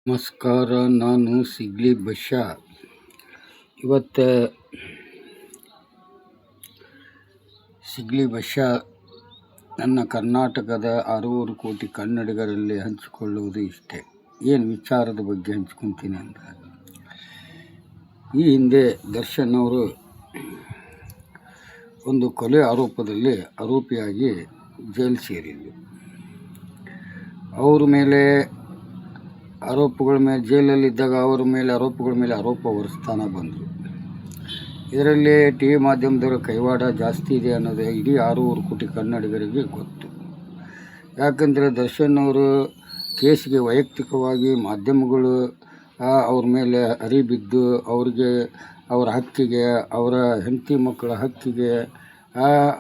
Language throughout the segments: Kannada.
ನಮಸ್ಕಾರ. ನಾನು ಸಿಗ್ಲಿ ಬಷ. ಇವತ್ತು ಸಿಗ್ಲಿ ಬಷ ನನ್ನ ಕರ್ನಾಟಕದ 6 ಕೋಟಿ ಕನ್ನಡಿಗರಲ್ಲಿ ಹಂಚಿಕೊಳ್ಳುವುದು ಇಷ್ಟೇ. ಏನು ವಿಚಾರದ ಬಗ್ಗೆ ಹಂಚ್ಕೊತೀನಿ ಅಂದರೆ, ಈ ಹಿಂದೆ ದರ್ಶನ್ ಅವರು ಒಂದು ಕೊಲೆ ಆರೋಪದಲ್ಲಿ ಆರೋಪಿಯಾಗಿ ಜೈಲು ಸೇರಿದ್ರು. ಅವ್ರ ಮೇಲೆ ಆರೋಪಗಳ ಮೇಲೆ ಜೈಲಲ್ಲಿದ್ದಾಗ ಅವರ ಮೇಲೆ ಆರೋಪಗಳ ಮೇಲೆ ಆರೋಪ ಹೊರಿಸ್ತಾನೆ ಬಂದರು. ಇದರಲ್ಲಿ ಟಿ ವಿ ಮಾಧ್ಯಮದವರ ಕೈವಾಡ ಜಾಸ್ತಿ ಇದೆ ಅನ್ನೋದು ಇಡೀ 6 ಕೋಟಿ ಕನ್ನಡಿಗರಿಗೆ ಗೊತ್ತು. ಯಾಕಂದರೆ ದರ್ಶನ್ ಅವರು ಕೇಸ್ಗೆ ವೈಯಕ್ತಿಕವಾಗಿ ಮಾಧ್ಯಮಗಳು ಅವ್ರ ಮೇಲೆ ಹರಿಬಿದ್ದು ಅವ್ರಿಗೆ ಅವರ ಹಕ್ಕಿಗೆ, ಅವರ ಹೆಂಡತಿ ಮಕ್ಕಳ ಹಕ್ಕಿಗೆ,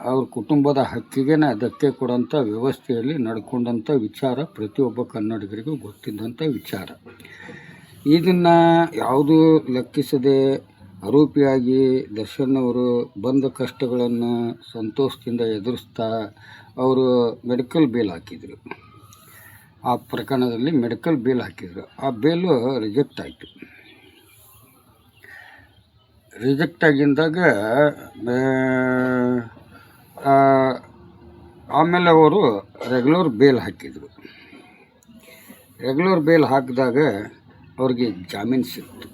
ಅವ್ರ ಕುಟುಂಬದ ಹಕ್ಕಿಗೆ ಧಕ್ಕೆ ಕೊಡೋಂಥ ವ್ಯವಸ್ಥೆಯಲ್ಲಿ ನಡ್ಕೊಂಡಂಥ ವಿಚಾರ ಪ್ರತಿಯೊಬ್ಬ ಕನ್ನಡಿಗರಿಗೂ ಗೊತ್ತಿದ್ದಂಥ ವಿಚಾರ. ಇದನ್ನು ಯಾವುದೂ ಲೆಕ್ಕಿಸದೆ ಆರೋಪಿಯಾಗಿ ದರ್ಶನ್ ಅವರು ಬಂದ ಕಷ್ಟಗಳನ್ನು ಸಂತೋಷದಿಂದ ಎದುರಿಸ್ತಾ ಅವರು ಮೆಡಿಕಲ್ ಬೇಲ್ ಹಾಕಿದರು. ಆ ಪ್ರಕರಣದಲ್ಲಿ ಮೆಡಿಕಲ್ ಬೇಲ್ ಹಾಕಿದರು. ಆ ಬೇಲು ರಿಜೆಕ್ಟ್ ಆಯಿತು. ರಿಜೆಕ್ಟ್ ಆಗಿದ್ದಾಗ ಆಮೇಲೆ ಅವರು ರೆಗ್ಯುಲರ್ ಬೇಲ್ ಹಾಕಿದರು. ರೆಗ್ಯುಲರ್ ಬೇಲ್ ಹಾಕಿದಾಗ ಅವ್ರಿಗೆ ಜಾಮೀನು ಸಿಕ್ತು.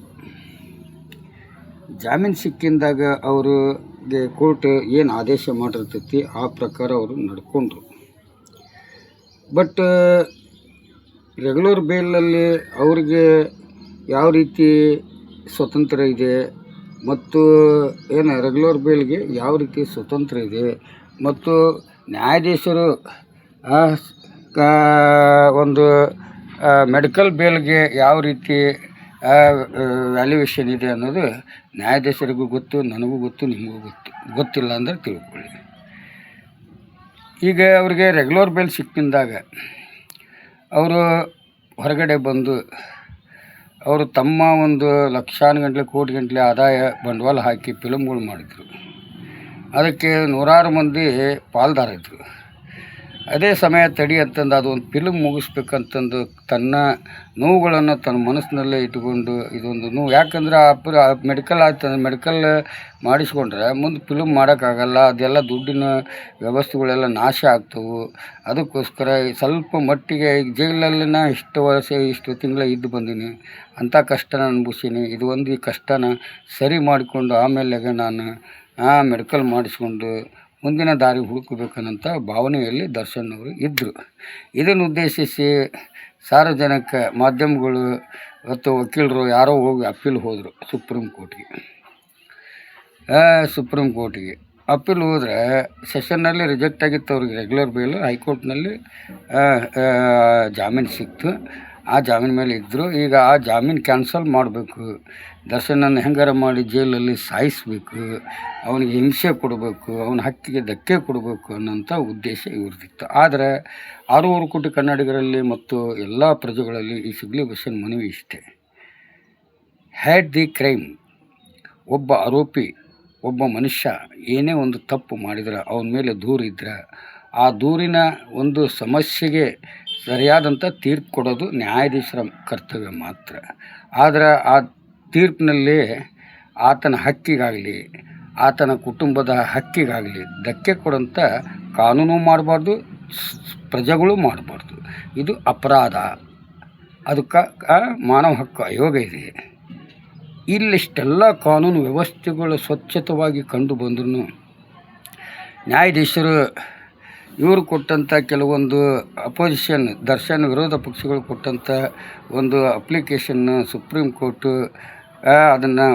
ಜಾಮೀನು ಸಿಕ್ಕಿಂದಾಗ ಅವ್ರಿಗೆ ಕೋರ್ಟ್ ಏನು ಆದೇಶ ಮಾಡಿರ್ತೈತಿ ಆ ಪ್ರಕಾರ ಅವರು ನಡ್ಕೊಂಡ್ರು. ಬಟ್ ರೆಗ್ಯುಲರ್ ಬೇಲಲ್ಲಿ ಅವ್ರಿಗೆ ಯಾವ ರೀತಿ ಸ್ವತಂತ್ರ ಇದೆ ಮತ್ತು ಏನು ರೆಗ್ಯುಲರ್ ಬೇಲ್ಗೆ ಯಾವ ರೀತಿ ಸ್ವತಂತ್ರ ಇದೆ ಮತ್ತು ನ್ಯಾಯಾಧೀಶರು ಒಂದು ಮೆಡಿಕಲ್ ಬೇಲ್ಗೆ ಯಾವ ರೀತಿ ವ್ಯಾಲ್ಯೂಯೇಷನ್ ಇದೆ ಅನ್ನೋದು ನ್ಯಾಯಾಧೀಶರಿಗೂ ಗೊತ್ತು, ನನಗೂ ಗೊತ್ತು, ನಿಮಗೂ ಗೊತ್ತಿಲ್ಲ ಅಂದರೆ ತಿಳ್ಕೊಳ್ಳಿ. ಈಗ ಅವರಿಗೆ ರೆಗ್ಯುಲರ್ ಬೇಲ್ ಸಿಕ್ಕಿದಾಗ ಅವರು ಹೊರಗಡೆ ಬಂದು ಅವರು ತಮ್ಮ ಒಂದು ಲಕ್ಷಾನುಗಟ್ಟಲೆ ಕೋಟಿಗಟ್ಟಲೆ ಆದಾಯ ಬಂಡವಾಳ ಹಾಕಿ ಫಿಲಮ್ಗಳು ಮಾಡಿದರು. ಅದಕ್ಕೆ ನೂರಾರು ಮಂದಿ ಪಾಲ್ದಾರಿದ್ರು. ಅದೇ ಸಮಯ ತಡಿ ಅಂತಂದು ಅದು ಒಂದು ಫಿಲ್ಮ್ ಮುಗಿಸ್ಬೇಕಂತಂದು ತನ್ನ ನೋವುಗಳನ್ನು ತನ್ನ ಮನಸ್ಸಿನಲ್ಲೇ ಇಟ್ಕೊಂಡು ಇದೊಂದು ನೋವು. ಯಾಕಂದ್ರೆ ಮೆಡಿಕಲ್ ಆಯ್ತು, ಮೆಡಿಕಲ್ ಮಾಡಿಸ್ಕೊಂಡ್ರೆ ಮುಂದೆ ಫಿಲ್ಮ್ ಮಾಡೋಕ್ಕಾಗಲ್ಲ. ಅದೆಲ್ಲ ದುಡ್ಡಿನ ವ್ಯವಸ್ಥೆಗಳೆಲ್ಲ ನಾಶ ಆಗ್ತವೆ. ಅದಕ್ಕೋಸ್ಕರ ಸ್ವಲ್ಪ ಮಟ್ಟಿಗೆ ಈಗ ಜೈಲಲ್ಲಿನ ಇಷ್ಟು ವರ್ಷ ಇಷ್ಟು ತಿಂಗಳ ಇದ್ದು ಬಂದೀನಿ, ಅಂಥ ಕಷ್ಟನ ಅನುಭವಿಸೀನಿ. ಇದು ಒಂದು ಈ ಕಷ್ಟನ ಸರಿ ಮಾಡಿಕೊಂಡು ಆಮೇಲೆ ನಾನು ಮೆಡಿಕಲ್ ಮಾಡಿಸ್ಕೊಂಡು ಮುಂದಿನ ದಾರಿ ಹುಡುಕಬೇಕನ್ನಂಥ ಭಾವನೆಯಲ್ಲಿ ದರ್ಶನ್ ಅವರು ಇದ್ದರು. ಇದನ್ನು ಉದ್ದೇಶಿಸಿ ಸಾರ್ವಜನಿಕ ಮಾಧ್ಯಮಗಳು ಮತ್ತು ವಕೀಲರು ಯಾರೋ ಹೋಗಿ ಅಪ್ಪೀಲ್ ಹೋದರು ಸುಪ್ರೀಂ ಕೋರ್ಟಿಗೆ. ಅಪ್ಪೀಲ್ ಹೋದರೆ ಸೆಷನ್ನಲ್ಲಿ ರಿಜೆಕ್ಟ್ ಆಗಿತ್ತು ಅವ್ರಿಗೆ ರೆಗ್ಯುಲರ್ ಬೇಲ್. ಹೈಕೋರ್ಟ್ನಲ್ಲಿ ಜಾಮೀನು ಸಿಕ್ತು. ಆ ಜಾಮೀನು ಮೇಲೆ ಇದ್ದರು. ಈಗ ಆ ಜಾಮೀನು ಕ್ಯಾನ್ಸಲ್ ಮಾಡಬೇಕು, ದರ್ಶನನ್ನು ಹೆಂಗಾರ ಮಾಡಿ ಜೈಲಲ್ಲಿ ಸಾಯಿಸಬೇಕು, ಅವನಿಗೆ ಹಿಂಸೆ ಕೊಡಬೇಕು, ಅವನ ಹಕ್ಕಿಗೆ ಧಕ್ಕೆ ಕೊಡಬೇಕು ಅನ್ನೋಂಥ ಉದ್ದೇಶ ಇವ್ರದಿತ್ತು. ಆದರೆ 6 ಕೋಟಿ ಕನ್ನಡಿಗರಲ್ಲಿ ಮತ್ತು ಎಲ್ಲ ಪ್ರಜೆಗಳಲ್ಲಿ ಈ ಸಿಗ್ಲಿ ಬಷನ್ ಮನವಿ ಇಷ್ಟೇ: ಹ್ಯಾಡ್ ದಿ ಕ್ರೈಮ್. ಒಬ್ಬ ಆರೋಪಿ, ಒಬ್ಬ ಮನುಷ್ಯ ಏನೇ ಒಂದು ತಪ್ಪು ಮಾಡಿದ್ರೆ ಅವನ ಮೇಲೆ ದೂರಿದ್ರೆ ಆ ದೂರಿನ ಒಂದು ಸಮಸ್ಯೆಗೆ ಸರಿಯಾದಂಥ ತೀರ್ಪು ಕೊಡೋದು ನ್ಯಾಯಾಧೀಶರ ಕರ್ತವ್ಯ ಮಾತ್ರ. ಆದರೆ ಆ ತೀರ್ಪಿನಲ್ಲಿ ಆತನ ಹಕ್ಕಿಗಾಗಲಿ ಆತನ ಕುಟುಂಬದ ಹಕ್ಕಿಗಾಗಲಿ ಧಕ್ಕೆ ಕೊಡೋಂಥ ಕಾನೂನು ಮಾಡಬಾರ್ದು, ಪ್ರಜೆಗಳು ಮಾಡಬಾರ್ದು. ಇದು ಅಪರಾಧ. ಅದಕ್ಕೆ ಮಾನವ ಹಕ್ಕು ಆಯೋಗ ಇದೆ. ಇಲ್ಲಿಷ್ಟೆಲ್ಲ ಕಾನೂನು ವ್ಯವಸ್ಥೆಗಳು ಸ್ವಚ್ಛತವಾಗಿ ಕಂಡು ಬಂದ್ರೂ ನ್ಯಾಯಾಧೀಶರು ಇವರು ಕೊಟ್ಟಂಥ ಕೆಲವೊಂದು ಅಪೋಸಿಷನ್, ದರ್ಶನ್ ವಿರೋಧ ಪಕ್ಷಗಳು ಕೊಟ್ಟಂಥ ಒಂದು ಅಪ್ಲಿಕೇಶನ್ನ ಸುಪ್ರೀಂ ಕೋರ್ಟು ಅದನ್ನು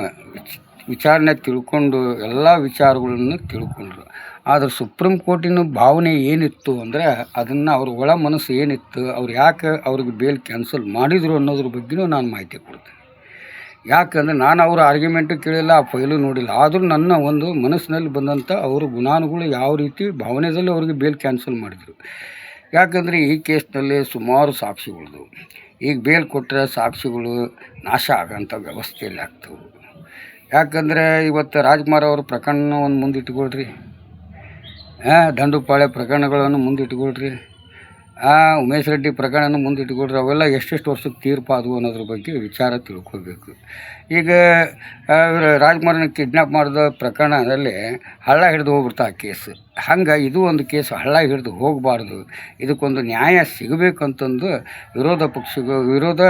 ವಿಚಾರಣೆ ತಿಳ್ಕೊಂಡು ಎಲ್ಲ ವಿಚಾರಗಳನ್ನು ತಿಳ್ಕೊಂಡ್ರು. ಆದರೆ ಸುಪ್ರೀಂ ಕೋರ್ಟಿನ ಭಾವನೆ ಏನಿತ್ತು ಅಂದರೆ ಅದನ್ನು ಅವ್ರ ಒಳ ಮನಸ್ಸು ಏನಿತ್ತು, ಅವ್ರು ಯಾಕೆ ಅವ್ರಿಗೆ ಬೇಲ್ ಕ್ಯಾನ್ಸಲ್ ಮಾಡಿದರು ಅನ್ನೋದ್ರ ಬಗ್ಗೆಯೂ ನಾನು ಮಾಹಿತಿ ಕೊಡ್ತೀನಿ. ಯಾಕಂದರೆ ನಾನು ಅವರ ಆರ್ಗ್ಯುಮೆಂಟು ಕೇಳಿಲ್ಲ, ಆ ಫೈಲು ನೋಡಿಲ್ಲ. ಆದರೂ ನನ್ನ ಒಂದು ಮನಸ್ಸಿನಲ್ಲಿ ಬಂದಂಥ ಅವ್ರ ಗುಣಾನುಗಳು ಯಾವ ರೀತಿ ಭಾವನೆಯಲ್ಲಿ ಅವ್ರಿಗೆ ಬೇಲ್ ಕ್ಯಾನ್ಸಲ್ ಮಾಡಿದರು. ಯಾಕಂದರೆ ಈ ಕೇಸ್ನಲ್ಲಿ ಸುಮಾರು ಸಾಕ್ಷಿಗಳದು. ಈಗ ಬೇಲ್ ಕೊಟ್ಟರೆ ಸಾಕ್ಷಿಗಳು ನಾಶ ಆಗೋಂಥ ವ್ಯವಸ್ಥೆಯಲ್ಲಿ ಆಗ್ತವೆ. ಯಾಕಂದರೆ ಇವತ್ತು ರಾಜ್ಕುಮಾರ್ ಅವ್ರ ಪ್ರಕರಣ ಒಂದು ಮುಂದಿಟ್ಕೊಳ್ರಿ, ದಂಡುಪಾಳ್ಯ ಪ್ರಕರಣಗಳನ್ನು ಮುಂದಿಟ್ಕೊಳ್ರಿ. ಉಮೇಶ್ ರೆಡ್ಡಿ ಪ್ರಕರಣನ ಮುಂದಿಟ್ಟುಕೊಂಡ್ರೆ ಅವೆಲ್ಲ ಎಷ್ಟೆಷ್ಟು ವರ್ಷಕ್ಕೆ ತೀರ್ಪು ಆದವು ಅನ್ನೋದ್ರ ಬಗ್ಗೆ ವಿಚಾರ ತಿಳ್ಕೊಬೇಕು. ಈಗ ರಾಜ್ಕುಮಾರನ ಕಿಡ್ನಾಪ್ ಮಾಡಿದ ಪ್ರಕರಣದಲ್ಲಿ ಹಳ್ಳ ಹಿಡಿದು ಹೋಗ್ಬಿಡ್ತಾ ಆ ಕೇಸ್. ಹಂಗೆ ಇದು ಒಂದು ಕೇಸ್ ಹಳ್ಳ ಹಿಡಿದು ಹೋಗಬಾರ್ದು, ಇದಕ್ಕೊಂದು ನ್ಯಾಯ ಸಿಗಬೇಕಂತಂದು ವಿರೋಧ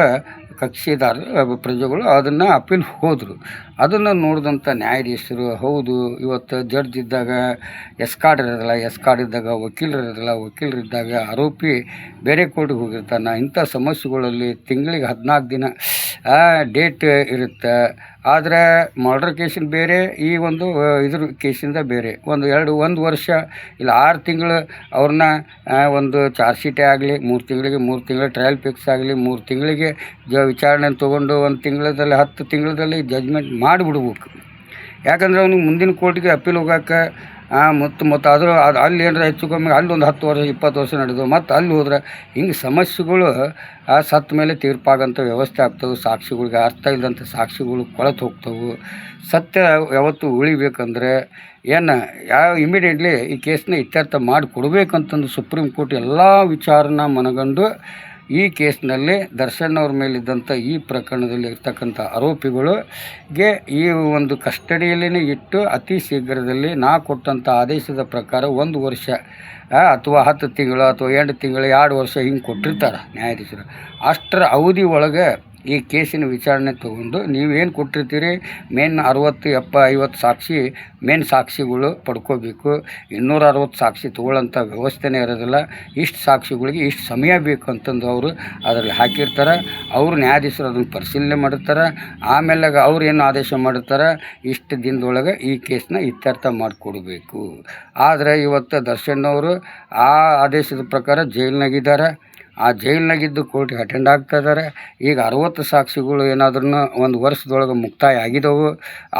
ಕಕ್ಷಿದಾರ ಪ್ರಜೆಗಳು ಅದನ್ನು ಅಪೀಲ್ ಹೋದರು. ಅದನ್ನು ನೋಡಿದಂಥ ನ್ಯಾಯಾಧೀಶರು ಹೌದು ಇವತ್ತು ಜಡ್ಜ್ ಇದ್ದಾಗ ಎಸ್ಕಾರ್ಡ್ ಇದ್ದಾಗ ವಕೀಲರಿದ್ದಾಗ ಆರೋಪಿ ಬೇರೆ ಕೋರ್ಟಿಗೆ ಹೋಗಿರ್ತಾನೆ. ಇಂಥ ಸಮಸ್ಯೆಗಳಲ್ಲಿ ತಿಂಗಳಿಗೆ 14 ದಿನ ಡೇಟ್ ಇರುತ್ತೆ. ಆದರೆ ಮರ್ಡರ್ ಕೇಸಿನ ಬೇರೆ, ಈ ಒಂದು ಇದ್ರ ಕೇಸಿಂದ ಬೇರೆ. ಒಂದು ವರ್ಷ ಇಲ್ಲ 6 ತಿಂಗಳು ಅವ್ರನ್ನ ಒಂದು ಚಾರ್ಜ್ ಶೀಟೇ ಆಗಲಿ, 3 ತಿಂಗಳಿಗೆ ಟ್ರಯಲ್ ಫಿಕ್ಸ್ ಆಗಲಿ, 3 ತಿಂಗಳಿಗೆ ವಿಚಾರಣೆ ತೊಗೊಂಡು 1 ತಿಂಗಳಲ್ಲಿ 10 ತಿಂಗಳಲ್ಲಿ ಜಜ್ಮೆಂಟ್ ಮಾಡಿಬಿಡ್ಬೇಕು. ಯಾಕಂದರೆ ಅವ್ನಿಗೆ ಮುಂದಿನ ಕೋರ್ಟಿಗೆ ಅಪೀಲ್ ಹೋಗೋಕೆ ಮತ್ತು ಅದು ಅಲ್ಲಿ ಏನಾರ ಹೆಚ್ಚು ಕಮ್ಮಿ ಅಲ್ಲಿ ಒಂದು 10 ವರ್ಷ 20 ವರ್ಷ ನಡೆದು ಮತ್ತು ಅಲ್ಲಿ ಹೋದ್ರೆ ಹಿಂಗೆ ಸಮಸ್ಯೆಗಳು ಸತ್ತ ಮೇಲೆ ತೀರ್ಪಾಗಂಥ ವ್ಯವಸ್ಥೆ ಆಗ್ತವೆ. ಸಾಕ್ಷಿಗಳಿಗೆ ಅರ್ಥ ಇಲ್ಲದಂಥ ಸಾಕ್ಷಿಗಳು ಕೊಳತು ಹೋಗ್ತವೆ. ಸತ್ಯ ಯಾವತ್ತು ಉಳಿಬೇಕಂದ್ರೆ ಇಮಿಡಿಯೇಟ್ಲಿ ಈ ಕೇಸನ್ನ ಇತ್ಯರ್ಥ ಮಾಡಿ ಕೊಡಬೇಕಂತಂದು ಸುಪ್ರೀಂ ಕೋರ್ಟ್ ಎಲ್ಲ ವಿಚಾರನ ಮನಗಂಡು ಈ ಕೇಸ್ನಲ್ಲಿ ದರ್ಶನ್ ಅವ್ರ ಮೇಲಿದ್ದಂಥ ಈ ಪ್ರಕರಣದಲ್ಲಿ ಇರ್ತಕ್ಕಂಥ ಆರೋಪಿಗಳಿಗೆ ಈ ಒಂದು ಕಸ್ಟಡಿಯಲ್ಲೇ ಇಟ್ಟು ಅತಿ ಶೀಘ್ರದಲ್ಲಿ ಕೊಟ್ಟಂಥ ಆದೇಶದ ಪ್ರಕಾರ 1 ವರ್ಷ ಅಥವಾ 10 ತಿಂಗಳು ಅಥವಾ 8 ತಿಂಗಳು 2 ವರ್ಷ ಹಿಂಗೆ ಕೊಟ್ಟಿರ್ತಾರೆ ನ್ಯಾಯಾಧೀಶರು. ಅಷ್ಟರ ಅವಧಿ ಒಳಗೆ ಈ ಕೇಸಿನ ವಿಚಾರಣೆ ತೊಗೊಂಡು ನೀವೇನು ಕೊಟ್ಟಿರ್ತೀರಿ ಮೇನ್ 60, 70, 50 ಮೇನ್ ಸಾಕ್ಷಿಗಳು ಪಡ್ಕೋಬೇಕು. 260 ಸಾಕ್ಷಿ ತೊಗೊಳ್ಳೋಂಥ ವ್ಯವಸ್ಥೆನೇ ಇರೋದಿಲ್ಲ. ಇಷ್ಟು ಸಾಕ್ಷಿಗಳಿಗೆ ಇಷ್ಟು ಸಮಯ ಬೇಕು ಅಂತಂದು ಅವರು ಅದರಲ್ಲಿ ಹಾಕಿರ್ತಾರೆ. ಅವರು ನ್ಯಾಯಾಧೀಶರು ಅದನ್ನು ಪರಿಶೀಲನೆ ಮಾಡಿರ್ತಾರೆ. ಆಮೇಲೆ ಅವ್ರು ಏನು ಆದೇಶ ಮಾಡಿರ್ತಾರೆ ಇಷ್ಟು ದಿನದೊಳಗೆ ಈ ಕೇಸನ್ನ ಇತ್ಯರ್ಥ ಮಾಡಿಕೊಡ್ಬೇಕು. ಆದರೆ ಇವತ್ತು ದರ್ಶನ್ ಅವರು ಆ ಆದೇಶದ ಪ್ರಕಾರ ಜೈಲಿನಾಗಿದ್ದಾರೆ. ಆ ಜೈಲಿನಾಗಿದ್ದು ಕೋರ್ಟಿಗೆ ಅಟೆಂಡ್ ಆಗ್ತಾ ಇದ್ದಾರೆ. ಈಗ 60 ಸಾಕ್ಷಿಗಳು ಏನಾದ್ರೂ 1 ವರ್ಷದೊಳಗೆ ಮುಕ್ತಾಯ ಆಗಿದ್ದವು,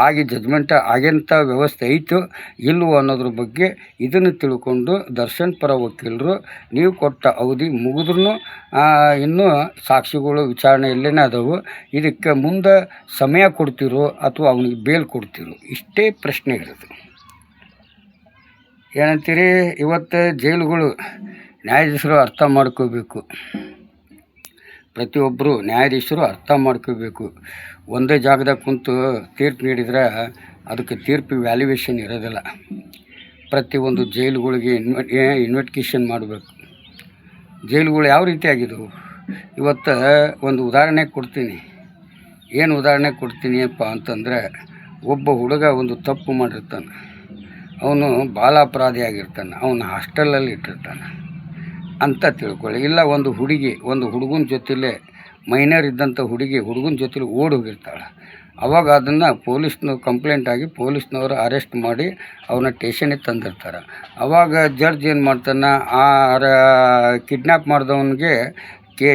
ಆಗಿ ಜಜ್ಮೆಂಟ್ ಆಗಂಥ ವ್ಯವಸ್ಥೆ ಐತು ಇಲ್ಲವೋ ಅನ್ನೋದ್ರ ಬಗ್ಗೆ ಇದನ್ನು ತಿಳ್ಕೊಂಡು ದರ್ಶನ್ ಪರ ವಕೀಲರು ನೀವು ಕೊಟ್ಟ ಅವಧಿ ಮುಗಿದ್ರೂ ಇನ್ನೂ ಸಾಕ್ಷಿಗಳು ವಿಚಾರಣೆಯಲ್ಲೇ ಅದಾವು, ಇದಕ್ಕೆ ಮುಂದೆ ಸಮಯ ಕೊಡ್ತಿರೋ ಅಥವಾ ಅವನಿಗೆ ಬೇಲ್ ಕೊಡ್ತಿರೋ, ಇಷ್ಟೇ ಪ್ರಶ್ನೆ ಇರೋದು. ಏನಂತೀರಿ? ಇವತ್ತು ಜೈಲುಗಳು ನ್ಯಾಯಾಧೀಶರು ಅರ್ಥ ಮಾಡ್ಕೋಬೇಕು. ಪ್ರತಿಯೊಬ್ಬರು ನ್ಯಾಯಾಧೀಶರು ಅರ್ಥ ಮಾಡ್ಕೋಬೇಕು. ಒಂದೇ ಜಾಗದಾಗ ಕುಂತು ತೀರ್ಪು ನೀಡಿದ್ರೆ ಅದಕ್ಕೆ ತೀರ್ಪು ವ್ಯಾಲ್ಯೂಯೇಷನ್ ಇರೋದಿಲ್ಲ. ಪ್ರತಿಯೊಂದು ಜೈಲುಗಳಿಗೆ ಇನ್ವೆಸ್ಟಿಗೇಷನ್ ಮಾಡಬೇಕು. ಜೈಲುಗಳು ಯಾವ ರೀತಿ ಆಗಿದ್ದವು ಇವತ್ತು ಒಂದು ಉದಾಹರಣೆ ಕೊಡ್ತೀನಿ. ಏನು ಉದಾಹರಣೆ ಕೊಡ್ತೀನಿ ಅಪ್ಪ ಅಂತಂದರೆ, ಒಬ್ಬ ಹುಡುಗ ಒಂದು ತಪ್ಪು ಮಾಡಿರ್ತಾನೆ, ಅವನು ಬಾಲಾಪರಾಧಿ ಆಗಿರ್ತಾನೆ, ಅವನು ಹಾಸ್ಟೆಲಲ್ಲಿ ಇಟ್ಟಿರ್ತಾನೆ ಅಂತ ತಿಳ್ಕೊಳ್ಳಿ. ಇಲ್ಲ ಒಂದು ಹುಡುಗನ ಜೊತೆಲೇ ಮೈನರ್ ಇದ್ದಂಥ ಹುಡುಗನ ಜೊತೆಲಿ ಓಡಿ ಹೋಗಿರ್ತಾಳೆ. ಅವಾಗ ಅದನ್ನು ಪೊಲೀಸ್ನವ್ರು ಕಂಪ್ಲೇಂಟ್ ಆಗಿ ಪೊಲೀಸ್ನವರು ಅರೆಸ್ಟ್ ಮಾಡಿ ಅವನ್ನ ಸ್ಟೇಷನಿಗೆ ತಂದಿರ್ತಾರೆ. ಅವಾಗ ಜಡ್ಜ್ ಏನು ಮಾಡ್ತಾನೆ, ಆ ಕಿಡ್ನ್ಯಾಪ್ ಮಾಡಿದವನಿಗೆ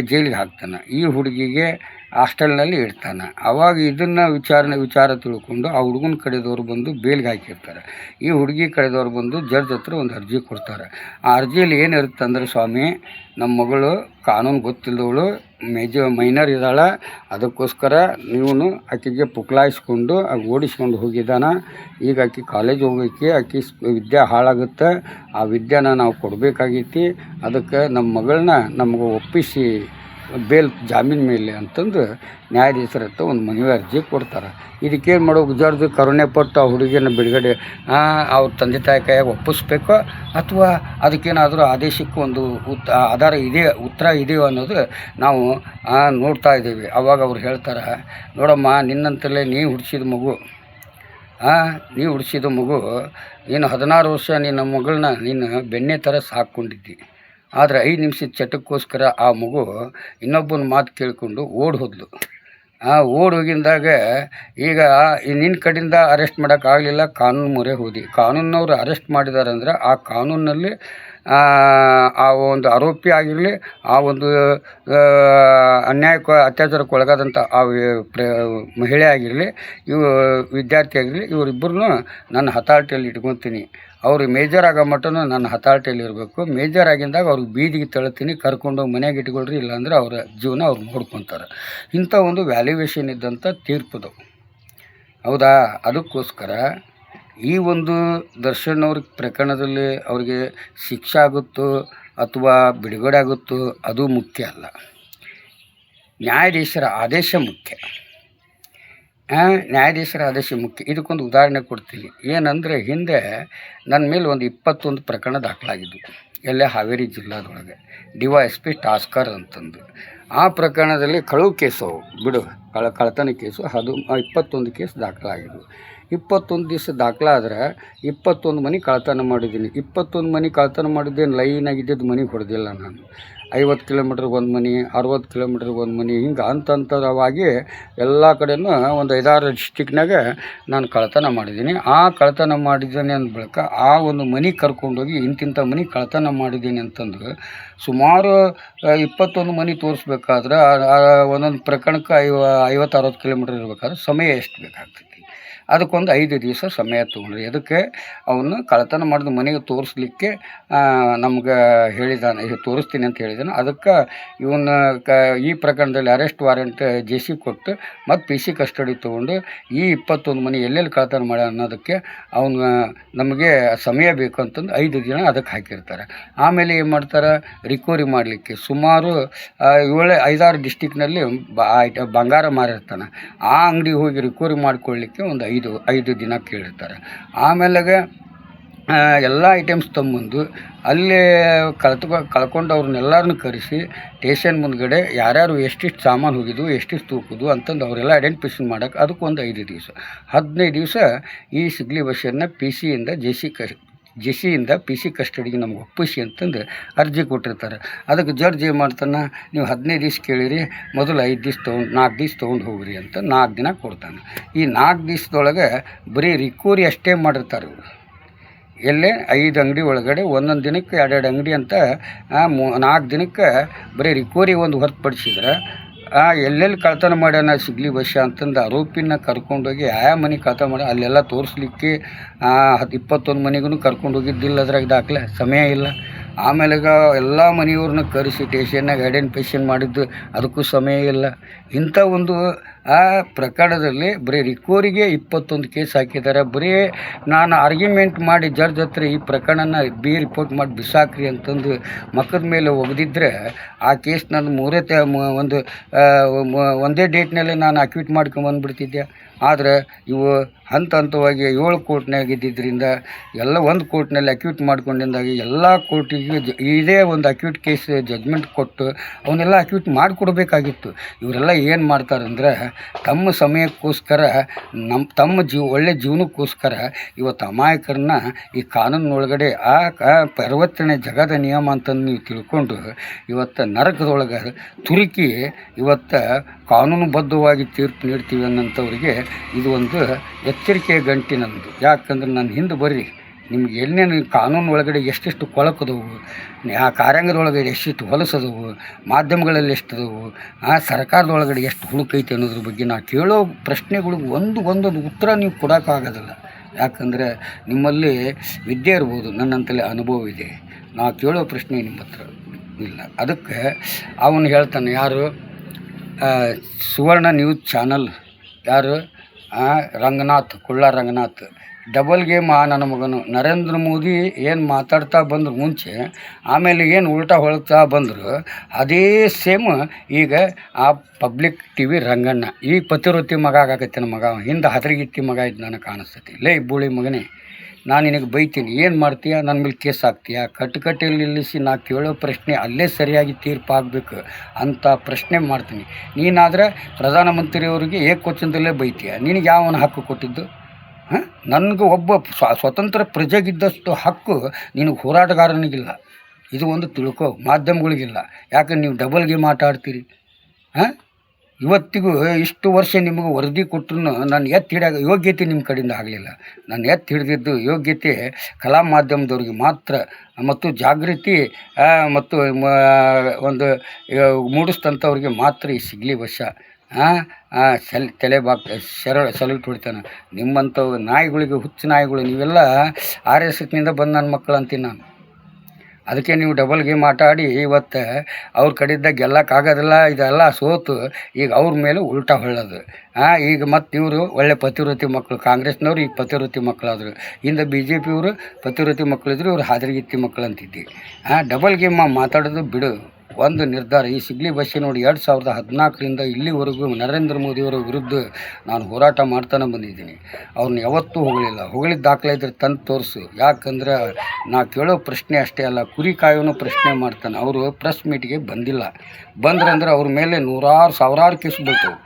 ಜೈಲಿಗೆ ಹಾಕ್ತಾನೆ, ಈ ಹುಡುಗಿಗೆ ಹಾಸ್ಟೆಲ್ನಲ್ಲಿ ಇಡ್ತಾನೆ. ಆವಾಗ ಇದನ್ನು ವಿಚಾರ ತಿಳ್ಕೊಂಡು ಆ ಹುಡುಗನ ಕಡೆದವ್ರು ಬಂದು ಬೇಲ್ಗೆ ಹಾಕಿರ್ತಾರೆ. ಈ ಹುಡುಗಿ ಕಡೆದವ್ರು ಬಂದು ಜಡ್ಜ್ ಹತ್ರ ಒಂದು ಅರ್ಜಿ ಕೊಡ್ತಾರೆ. ಆ ಅರ್ಜಿಯಲ್ಲಿ ಏನಿರುತ್ತೆ ಅಂದರೆ, ಸ್ವಾಮಿ ನಮ್ಮ ಮಗಳು ಕಾನೂನು ಗೊತ್ತಿಲ್ಲದವಳು ಮೈನರ್ ಇದ್ದಾಳೆ, ಅದಕ್ಕೋಸ್ಕರ ನೀವು ಆಕೆಗೆ ಪುಕ್ಲಾಯಿಸ್ಕೊಂಡು ಓಡಿಸ್ಕೊಂಡು ಹೋಗಿದ್ದಾನ. ಈಗ ಆಕೆ ಕಾಲೇಜ್ ಹೋಗೋಕ್ಕೆ ಆಕೆ ವಿದ್ಯೆ ಹಾಳಾಗುತ್ತೆ, ಆ ವಿದ್ಯೆನ ನಾವು ಕೊಡಬೇಕಾಗೈತಿ. ಅದಕ್ಕೆ ನಮ್ಮ ಮಗಳನ್ನ ನಮಗೆ ಒಪ್ಪಿಸಿ ಬೇಲ್ ಜಾಮೀನು ಮೇಲೆ ಅಂತಂದು ನ್ಯಾಯಾಧೀಶರ ಹತ್ರ ಒಂದು ಮನವಿ ಅರ್ಜಿ ಕೊಡ್ತಾರೆ. ಇದಕ್ಕೇನು ಮಾಡೋದು, ಜಡ್ಜ್ ಕರುಣೆ ಪಟ್ಟು ಆ ಹುಡುಗಿನ ಬಿಡುಗಡೆ ಅವ್ರ ತಂದೆ ತಾಯಿ ಕೈಯಾಗ ಒಪ್ಪಿಸ್ಬೇಕು, ಅಥವಾ ಅದಕ್ಕೇನಾದರೂ ಆದೇಶಕ್ಕೆ ಒಂದು ಉತ್ತರ ಇದೆಯೋ ಅನ್ನೋದು ನಾವು ನೋಡ್ತಾ ಇದ್ದೀವಿ. ಆವಾಗ ಅವ್ರು ಹೇಳ್ತಾರೆ, ನೋಡಮ್ಮ ನಿನ್ನಂತಲೇ ನೀನು ಹುಡ್ಸಿದ ಮಗು ನೀನು 16 ವರ್ಷ ನಿನ್ನ ಮಗಳನ್ನ ನೀನು ಬೆಣ್ಣೆ ಥರ ಸಾಕ್ಕೊಂಡಿದ್ದಿ. ಆದರೆ 5 ನಿಮಿಷದ ಚಟಕ್ಕೋಸ್ಕರ ಆ ಮಗು ಇನ್ನೊಬ್ಬನ ಮಾತು ಕೇಳಿಕೊಂಡು ಓಡಿ ಹೋದ್ಲು. ಓಡಿ ಹೋಗಿದ್ದಾಗ ಈಗ ನಿನ್ನ ಕಡೆಯಿಂದ ಅರೆಸ್ಟ್ ಮಾಡೋಕ್ಕಾಗಲಿಲ್ಲ, ಕಾನೂನು ಮೊರೆ ಹೋದಿ. ಕಾನೂನವ್ರು ಅರೆಸ್ಟ್ ಮಾಡಿದ್ದಾರೆ ಅಂದರೆ ಆ ಕಾನೂನಲ್ಲಿ ಆ ಒಂದು ಆರೋಪಿ ಆಗಿರಲಿ, ಆ ಒಂದು ಅತ್ಯಾಚಾರಕ್ಕೆ ಒಳಗಾದಂಥ ಆ ಮಹಿಳೆ ಆಗಿರಲಿ, ವಿದ್ಯಾರ್ಥಿ ಆಗಿರಲಿ, ಇವರಿಬ್ಬರನ್ನೂ ನನ್ನ ಹತಾಟೆಯಲ್ಲಿ ಇಟ್ಕೊತೀನಿ. ಅವರು ಮೇಜರ್ ಆಗೋ ಮಟ್ಟನೂ ನನ್ನ ಹತಾಟೆಯಲ್ಲಿ ಇರಬೇಕು. ಮೇಜರ್ ಆಗಿದ್ದಾಗ ಅವ್ರಿಗೆ ಬೀದಿಗೆ ತಳ್ತೀನಿ, ಕರ್ಕೊಂಡು ಮನೆಗೆ ಇಟ್ಕೊಳ್ರಿ, ಇಲ್ಲಾಂದ್ರೆ ಅವರ ಜೀವನ ಅವ್ರು ನೋಡ್ಕೊತಾರೆ. ಇಂಥ ಒಂದು ವ್ಯಾಲ್ಯೂಯೇಷನ್ ಇದ್ದಂಥ ತೀರ್ಪುದು, ಹೌದಾ? ಅದಕ್ಕೋಸ್ಕರ ಈ ಒಂದು ದರ್ಶನ್ ಅವ್ರ ಪ್ರಕರಣದಲ್ಲಿ ಅವ್ರಿಗೆ ಶಿಕ್ಷೆ ಆಗುತ್ತೋ ಅಥವಾ ಬಿಡುಗಡೆ ಆಗುತ್ತೋ ಅದು ಮುಖ್ಯ ಅಲ್ಲ, ನ್ಯಾಯಾಧೀಶರ ಆದೇಶ ಮುಖ್ಯ. ನ್ಯಾಯಾಧೀಶರ ಆದೇಶ ಮುಖ್ಯ. ಇದಕ್ಕೊಂದು ಉದಾಹರಣೆ ಕೊಡ್ತೀನಿ. ಏನಂದರೆ, ಹಿಂದೆ ನನ್ನ ಮೇಲೆ ಒಂದು 21 ಪ್ರಕರಣ ದಾಖಲಾಗಿದ್ದು, ಎಲ್ಲೇ ಹಾವೇರಿ ಜಿಲ್ಲಾದೊಳಗೆ DYSP ಟಾಸ್ಕರ್ ಅಂತಂದು. ಆ ಪ್ರಕರಣದಲ್ಲಿ ಕಳುವು ಕೇಸು ಬಿಡು ಕಳ್ಳತನ ಕೇಸು ಅದು 21 ಕೇಸ್ ದಾಖಲಾಗಿದ್ದು. 21 ದಿವಸ ದಾಖಲಾದ್ರೆ 21 ಮನೆ ಕಳ್ಳತನ ಮಾಡಿದ್ದೀನಿ. 21 ಮನೆ ಕಳ್ಳತನ ಮಾಡಿದ್ದೇನು ಲೈನಾಗಿದ್ದಿದ್ದು ಮನೆಗೆ ಹೊಡೆದಿಲ್ಲ ನಾನು. 50 ಕಿಲೋಮೀಟ್ರಿಗೆ ಒಂದು ಮನೆ, 60 ಕಿಲೋಮೀಟ್ರಿಗೆ ಒಂದು ಮನೆ, ಹಿಂಗೆ ಹಂತವಾಗಿ ಎಲ್ಲ ಕಡೆಯೂ ಒಂದು 5-6 ಡಿಸ್ಟಿಕ್ನಾಗ ನಾನು ಕಳ್ಳತನ ಮಾಡಿದ್ದೀನಿ. ಆ ಕಳ್ಳತನ ಮಾಡಿದ್ದೇನೆ ಅಂದ ಬಳಿಕ ಆ ಒಂದು ಮನೆ ಕರ್ಕೊಂಡೋಗಿ ಇಂತಿಂಥ ಮನೆ ಕಳ್ಳತನ ಮಾಡಿದ್ದೀನಿ ಅಂತಂದು ಸುಮಾರು 21 ಮನೆ ತೋರಿಸ್ಬೇಕಾದ್ರೆ ಒಂದೊಂದು ಪ್ರಕರಣಕ್ಕೆ 50-60 ಕಿಲೋಮೀಟ್ರ್ ಇರಬೇಕಾದ್ರೆ ಸಮಯ ಎಷ್ಟು ಬೇಕಾಗ್ತೈತಿ? ಅದಕ್ಕೊಂದು 5 ದಿವಸ ಸಮಯ ತೊಗೊಂಡ್ರಿ. ಅದಕ್ಕೆ ಅವನು ಕಳ್ಳತನ ಮಾಡಿದ ಮನೆಗೆ ತೋರಿಸ್ಲಿಕ್ಕೆ ನಮ್ಗೆ ಹೇಳಿದಾನೆ, ತೋರಿಸ್ತೀನಿ ಅಂತ ಹೇಳಿದಾನೆ. ಅದಕ್ಕೆ ಇವನ್ನ ಈ ಪ್ರಕರಣದಲ್ಲಿ ಅರೆಸ್ಟ್ ವಾರೆಂಟ್ JC ಕೊಟ್ಟು ಮತ್ತು PC ಕಸ್ಟಡಿ ತೊಗೊಂಡು ಈ 21 ಮನೆ ಎಲ್ಲೆಲ್ಲಿ ಕಳ್ಳತನ ಮಾಡ್ಯ ಅನ್ನೋದಕ್ಕೆ ಅವನು ನಮಗೆ ಸಮಯ ಬೇಕು ಅಂತಂದು 5 ದಿನ ಅದಕ್ಕೆ ಹಾಕಿರ್ತಾರೆ. ಆಮೇಲೆ ಏನು ಮಾಡ್ತಾರೆ, ರಿಕವರಿ ಮಾಡಲಿಕ್ಕೆ ಸುಮಾರು 5-6 ಡಿಸ್ಟಿಕ್ನಲ್ಲಿ ಬಂಗಾರ ಮಾರಿರ್ತಾನೆ. ಆ ಅಂಗಡಿಗೆ ಹೋಗಿ ರಿಕವರಿ ಮಾಡಿಕೊಳ್ಳಿಕ್ಕೆ ಒಂದು 5 ದಿನ ಕೇಳಿರ್ತಾರೆ. ಆಮೇಲೆ ಎಲ್ಲ ಐಟಮ್ಸ್ ತೊಗೊಂಬಂದು ಅಲ್ಲೇ ಕಳ್ಕೊಂಡವ್ರನ್ನೆಲ್ಲರನ್ನು ಕರೆಸಿ ಸ್ಟೇಷನ್ ಮುಂದ್ಗಡೆ ಯಾರ್ಯಾರು ಎಷ್ಟಿಷ್ಟು ಸಾಮಾನು ಹೋಗಿದ್ವು, ಎಷ್ಟಿಷ್ಟು ತೂಕುದು ಅಂತಂದು ಅವರೆಲ್ಲ ಐಡೆಂಟಿಫಿಕೇಷನ್ ಮಾಡೋಕೆ ಅದಕ್ಕೊಂದು 5 ದಿವಸ. 15 ದಿವಸ ಈ ಸಿಗ್ಲಿ ಬಸ್ಸನ್ನು JC PC ಕಸ್ಟಡಿಗೆ ನಮ್ಗೆ ಒಪ್ಪಿಸಿ ಅಂತಂದು ಅರ್ಜಿ ಕೊಟ್ಟಿರ್ತಾರೆ. ಅದಕ್ಕೆ ಜಡ್ಜ್ ಏನು ಮಾಡ್ತಾನೆ, ನೀವು 15 ದಿವಸ ಕೇಳಿರಿ, ಮೊದಲು 5 ದಿವಸ 4 ದಿವಸ ತೊಗೊಂಡು ಹೋಗ್ರಿ ಅಂತ 4 ದಿನ ಕೊಡ್ತಾನೆ. ಈ 4 ದಿವಸದೊಳಗೆ ಬರೀ ರಿಕವರಿ ಅಷ್ಟೇ ಮಾಡಿರ್ತಾರೆ ಇವರು. ಎಲ್ಲೇ 5 ಅಂಗಡಿ ಒಳಗಡೆ ಒಂದೊಂದು ದಿನಕ್ಕೆ 2 ಅಂಗಡಿ ಅಂತ 4 ದಿನಕ್ಕೆ ಬರೀ ರಿಕವರಿ ಒಂದು ಹೊರತುಪಡಿಸಿದ್ರೆ ಎಲ್ಲೆಲ್ಲಿ ಕಳ್ಳತನ ಮಾಡ್ಯಾನ ಸಿಗ್ಲಿ ಬಸ್ಸ ಅಂತಂದು ಆರೋಪಿನ ಕರ್ಕೊಂಡೋಗಿ ಮನೆ ಕಳ್ಳತನ ಮಾಡಿ ಅಲ್ಲೆಲ್ಲ ತೋರಿಸ್ಲಿಕ್ಕೆ 21 ಮನೆಗೂ ಕರ್ಕೊಂಡು ಹೋಗಿದ್ದಿಲ್ಲ. ಅದ್ರಾಗ ದಾಖಲೆ ಸಮಯ ಇಲ್ಲ. ಆಮೇಲೆ ಎಲ್ಲ ಮನೆಯವ್ರನ್ನ ಕರೆಸಿ ಸ್ಟೇಷನ್ನಾಗ ಐಡೆಂಟಿಫಿಕೇಷನ್ ಮಾಡಿದ್ದು ಅದಕ್ಕೂ ಸಮಯ ಇಲ್ಲ. ಇಂಥ ಒಂದು ಪ್ರಕರಣದಲ್ಲಿ ಬರೀ ರಿಕವರಿಗೆ 21 ಕೇಸ್ ಹಾಕಿದ್ದಾರೆ. ಬರೀ ನಾನು ಆರ್ಗ್ಯುಮೆಂಟ್ ಮಾಡಿ ಜಡ್ಜ್ ಹತ್ರ ಈ ಪ್ರಕರಣನ ರಿಪೋರ್ಟ್ ಮಾಡಿ ಬಿಸಾಕ್ರಿ ಅಂತಂದು ಮಕ್ಕದ ಮೇಲೆ ಒಗೆದಿದ್ದರೆ ಆ ಕೇಸ್ ನಾನು ಒಂದೇ ಡೇಟ್ನಲ್ಲಿ ನಾನು ಅಕ್ಯೂಟ್ ಮಾಡ್ಕೊಂಬಂದುಬಿಡ್ತಿದ್ದೆ. ಆದರೆ ಇವು ಹಂತವಾಗಿ 7 ಕೋರ್ಟ್ನಾಗ ಇದ್ದಿದ್ದರಿಂದ ಎಲ್ಲ ಒಂದು ಕೋರ್ಟ್ನಲ್ಲಿ ಅಕ್ಯೂಟ್ ಮಾಡ್ಕೊಂಡಿದ್ದಾಗಿ ಎಲ್ಲ ಕೋರ್ಟಿಗೆ ಇದೇ ಒಂದು ಅಕ್ಯೂಟ್ ಕೇಸ್ ಜಡ್ಜ್ಮೆಂಟ್ ಕೊಟ್ಟು ಅವನ್ನೆಲ್ಲ ಅಕ್ಯೂಟ್ ಮಾಡಿಕೊಡ್ಬೇಕಾಗಿತ್ತು. ಇವರೆಲ್ಲ ಏನು ಮಾಡ್ತಾರಂದ್ರೆ ತಮ್ಮ ಸಮಯಕ್ಕೋಸ್ಕರ ತಮ್ಮ ಒಳ್ಳೆ ಜೀವನಕ್ಕೋಸ್ಕರ ಇವತ್ತು ಅಮಾಯಕರನ್ನ ಈ ಕಾನೂನೊಳಗಡೆ ಪರಿವರ್ತನೆ ಜಗದ ನಿಯಮ ಅಂತಂದು ನೀವು ತಿಳ್ಕೊಂಡು ಇವತ್ತು ನರಕದೊಳಗೆ ತುರುಕಿ ಇವತ್ತು ಕಾನೂನುಬದ್ಧವಾಗಿ ತೀರ್ಪು ನೀಡ್ತೀವಿ ಅನ್ನೋಂಥವ್ರಿಗೆ ಇದು ಒಂದು ಎಚ್ಚರಿಕೆಯ ಗಂಟಿನಂದು. ಯಾಕಂದ್ರೆ ನಾನು ಹಿಂದೆ ಬರ್ರಿ, ನಿಮ್ಗೆ ಏನೇನು ಕಾನೂನು ಒಳಗಡೆ ಎಷ್ಟೆಷ್ಟು ಕೊಳಕದವು, ಆ ಕಾರ್ಯಾಂಗದೊಳಗಡೆ ಎಷ್ಟೆಷ್ಟು ಹೊಲಸದವು, ಮಾಧ್ಯಮಗಳಲ್ಲಿ ಎಷ್ಟದವು, ಸರ್ಕಾರದೊಳಗಡೆ ಎಷ್ಟು ಹುಳುಕೈತೆ ಅನ್ನೋದ್ರ ಬಗ್ಗೆ ನಾ ಕೇಳೋ ಪ್ರಶ್ನೆಗಳಿಗೆ ಒಂದೊಂದು ಉತ್ತರ ನೀವು ಕೊಡೋಕ್ಕಾಗೋದಿಲ್ಲ. ಯಾಕಂದರೆ ನಿಮ್ಮಲ್ಲಿ ವಿದ್ಯೆ ಇರ್ಬೋದು, ನನ್ನಂತಲೇ ಅನುಭವ ಇದೆ. ನಾ ಕೇಳೋ ಪ್ರಶ್ನೆ ನಿಮ್ಮ ಹತ್ರ ಇಲ್ಲ. ಅದಕ್ಕೆ ಅವನು ಹೇಳ್ತಾನೆ, ಯಾರು ಸುವರ್ಣ ನ್ಯೂಸ್ ಚಾನಲ್, ಯಾರು ಕುಳ್ಳ ರಂಗನಾಥ್ ಡಬಲ್ ಗೇಮ್ ನನ್ನ ಮಗನು. ನರೇಂದ್ರ ಮೋದಿ ಏನು ಮಾತಾಡ್ತಾ ಬಂದ್ರು ಮುಂಚೆ, ಆಮೇಲೆ ಏನು ಉಲ್ಟಾ ಹೊಳ್ತಾ ಬಂದರು, ಅದೇ ಸೇಮ್ ಈಗ ಆ ಪಬ್ಲಿಕ್ TV ರಂಗಣ್ಣ ಈ ಪತಿವೃತ್ತಿ ಮಗ ಆಗಕತ್ತೆ. ಮಗ ಹಿಂದೆ ಹದರಿಗಿತ್ತಿ ಮಗ ಇದ್ದು ನನಗೆ ಕಾಣಿಸ್ತೈತಿ. ಲೇ ಬೂಳಿ ಮಗನೇ, ನಾನು ನಿನಗೆ ಬೈತೀನಿ, ಏನು ಮಾಡ್ತೀಯ, ನನ್ನ ಮೇಲೆ ಕೇಸ್ ಹಾಕ್ತೀಯ? ಕಟ್ಟುಕಟ್ಟೆಯಲ್ಲಿ ನಿಲ್ಲಿಸಿ ನಾ ಕೇಳೋ ಪ್ರಶ್ನೆ ಅಲ್ಲೇ ಸರಿಯಾಗಿ ತೀರ್ಪು ಆಗಬೇಕು ಅಂತ ಪ್ರಶ್ನೆ ಮಾಡ್ತೀನಿ. ನೀನಾದರೆ ಪ್ರಧಾನಮಂತ್ರಿಯವರಿಗೆ ಏಕವಚನದಲ್ಲೇ ಬೈತೀಯ. ನಿನಗೆ ಯಾವನ ಹಕ್ಕು ಕೊಟ್ಟಿದ್ದು? ನನಗೆ ಒಬ್ಬ ಸ್ವತಂತ್ರ ಪ್ರಜೆಗಿದ್ದಷ್ಟು ಹಕ್ಕು ನಿನಗೆ ಹೋರಾಟಗಾರನಿಗಿಲ್ಲ. ಇದು ಒಂದು ತಿಳ್ಕೊ, ಮಾಧ್ಯಮಗಳಿಗಿಲ್ಲ. ಯಾಕಂದ್ರೆ ನೀವು ಡಬಲ್ ಗೇಮ್ ಆಟ ಆಡ್ತೀರಿ. ಇವತ್ತಿಗೂ ಇಷ್ಟು ವರ್ಷ ನಿಮಗೆ ವರದಿ ಕೊಟ್ಟರು ನಾನು ಎತ್ತಿ ಹಿಡಿಯೋ ಯೋಗ್ಯತೆ ನಿಮ್ಮ ಕಡೆಯಿಂದ ಆಗಲಿಲ್ಲ. ನಾನು ಎತ್ತಿ ಹಿಡಿದಿದ್ದು ಯೋಗ್ಯತೆ ಕಲಾ ಮಾಧ್ಯಮದವ್ರಿಗೆ ಮಾತ್ರ, ಮತ್ತು ಜಾಗೃತಿ ಮತ್ತು ಒಂದು ಮೂಡಿಸ್ತಂಥವ್ರಿಗೆ ಮಾತ್ರ ಈ ಸಿಗ್ಲಿ ಬಸ್ಸ ಸಲ್ಯೂಟ್ ಹೊಡಿತಾನೆ. ನಿಮ್ಮಂಥವು ನಾಯಿಗಳಿಗೆ, ಹುಚ್ಚು ನಾಯಿಗಳು, ನೀವೆಲ್ಲ RSSನಿಂದ ಬಂದು ನನ್ನ ಮಕ್ಕಳು ಅಂತೀನಿ ನಾನು. ಅದಕ್ಕೆ ನೀವು ಡಬಲ್ ಗೇಮ್ ಆಟ ಆಡಿ ಇವತ್ತು ಅವ್ರ ಕಡೆಯಿಂದ ಗೆಲ್ಲಕ್ಕಾಗೋದಿಲ್ಲ, ಇದೆಲ್ಲ ಸೋತು ಈಗ ಅವ್ರ ಮೇಲೆ ಉಲ್ಟಾ ಹೊಳ್ಳೋದು. ಈಗ ಮತ್ತು ಇವರು ಒಳ್ಳೆ ಪತಿವೃತ್ತಿ ಮಕ್ಕಳು, ಕಾಂಗ್ರೆಸ್ನವ್ರು ಈಗ ಪತಿವೃತ್ತಿ ಮಕ್ಕಳಾದರು, ಹಿಂದೆ ಬಿ ಜೆ ಪಿಯವರು ಪತಿವೃತ್ತಿ ಮಕ್ಕಳಿದ್ರು, ಇವರು ಹಾದರಗಿತ್ತಿ ಮಕ್ಕಳು ಅಂತಿದ್ದಿ. ಡಬಲ್ ಗೇಮ್ ಮಾತಾಡೋದು ಬಿಡು. ಒಂದು ನಿರ್ಧಾರ, ಈ ಸಿಗ್ಲಿ ಬಸ್ಸಿ ನೋಡಿ 2014ರಿಂದ ಇಲ್ಲಿವರೆಗೂ ನರೇಂದ್ರ ಮೋದಿಯವರ ವಿರುದ್ಧ ನಾನು ಹೋರಾಟ ಮಾಡ್ತಾನೆ ಬಂದಿದ್ದೀನಿ. ಅವ್ರನ್ನ ಯಾವತ್ತೂ ಹೊಗಳಿದ ದಾಖಲೆ ಇದ್ರೆ ತಂದು ತೋರಿಸು. ಯಾಕಂದ್ರೆ ನಾ ಕೇಳೋ ಪ್ರಶ್ನೆ ಅಷ್ಟೇ ಅಲ್ಲ, ಕುರಿ ಕಾಯೋನು ಪ್ರಶ್ನೆ ಮಾಡ್ತಾನೆ. ಅವರು ಪ್ರೆಸ್ ಮೀಟ್ಗೆ ಬಂದಿಲ್ಲ, ಬಂದ್ರಂದ್ರೆ ಅವ್ರ ಮೇಲೆ ನೂರಾರು ಸಾವಿರಾರು ಕೇಸ್ ಬೀಳ್ತವೆ.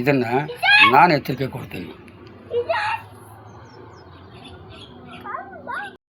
ಇದನ್ನು ನಾನು ಎಚ್ಚರಿಕೆ ಕೊಡ್ತೀನಿ.